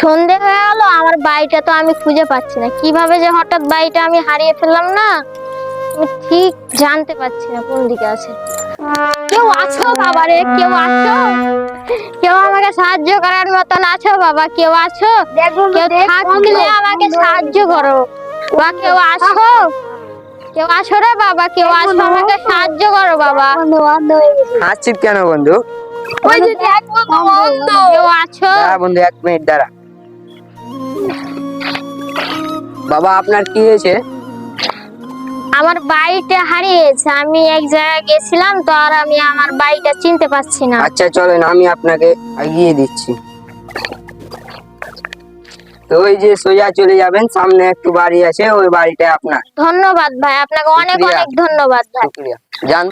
সন্ধে হয়ে গেল, আমার বাড়িটা তো আমি খুঁজে পাচ্ছি না। কিভাবে যে হঠাৎ বাড়িটা আমি হারিয়ে ফেললাম না, আমি ঠিক জানতে পারছি না কোন দিকে আছে। কেউ আছো বাবা রে? কেউ আছো? কেউ আমাকে সাহায্য করার মতন আছো বাবা? কেউ আছো? কেউ থাকলে আমাকে সাহায্য করো বা কেউ আছো? কেউ আছো রে বাবা? কেউ আছো? আমাকে সাহায্য করো বাবা। হাসছিস কেন বন্ধু? ওই যে দেখ বন্ধু, বন্ধু কেউ আছো? দাঁড়া বন্ধু, 1 মিনিট দাঁড়া। বাবা আপনার কি হয়েছে? আমার বাড়িটা হারিয়েছে। আমি এক জায়গায় গেছিলাম তো, আর আমি আমার বাড়িটা চিনতে পারছি না। আচ্ছা চলেন, আমি আপনাকে এগিয়ে দিচ্ছি। তো ওই যে সোজা চলে যাবেন, সামনে একটু বাড়ি আছে, ওই বাড়িটা আপনার। ধন্যবাদ ভাই, আপনাকে অনেক শুকরিয়া। অনেক ধন্যবাদ ভাই। শুকরিয়া। জান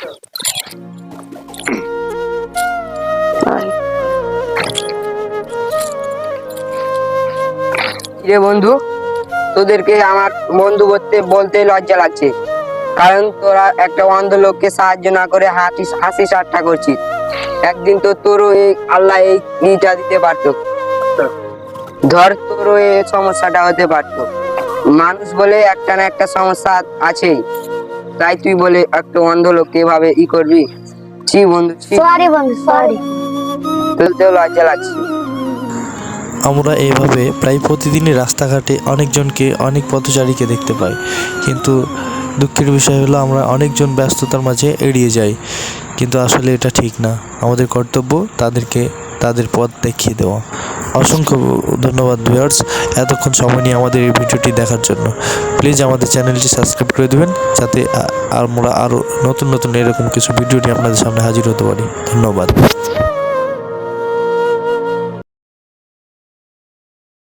রে বন্ধু, তোদেরকে আমার বন্ধু বলতে লজ্জা লাগছে, কারণ তোরা একটা অন্ধ লোককে সাহায্য না করে হাসি ঠাট্টা করছিস। একদিন তো তোরও এই আল্লাহ এই ইটা দিতে পারতো, ধর তোরও এই সমস্যাটা হতে পারতো। মানুষ বলে একটা না একটা সমস্যা আছেই, তাই তুই বলে একটা অন্ধ লোককে এভাবে করবি? ছি বন্ধু, ছি। সরি বন্ধু, সরি। তোর লজ্জা লাগছে। আমরা এইভাবে প্রায় প্রতিদিনই রাস্তাঘাটে অনেক পথচারীকে দেখতে পাই, কিন্তু দুঃখের বিষয় হলো আমরা অনেকজন ব্যস্ততার মাঝে এড়িয়ে যাই, কিন্তু আসলে এটা ঠিক না। আমাদের কর্তব্য তাদেরকে তাদের পথ দেখিয়ে দেওয়া। অসংখ্য ধন্যবাদ ভিউয়ার্স, এতক্ষণ সময় নিয়ে আমাদের এই ভিডিওটি দেখার জন্য। প্লিজ আমাদের চ্যানেলটি সাবস্ক্রাইব করে দেবেন, যাতে আমরা আরও নতুন নতুন এরকম কিছু ভিডিও নিয়ে আপনাদের সামনে হাজির হতে পারি। ধন্যবাদ।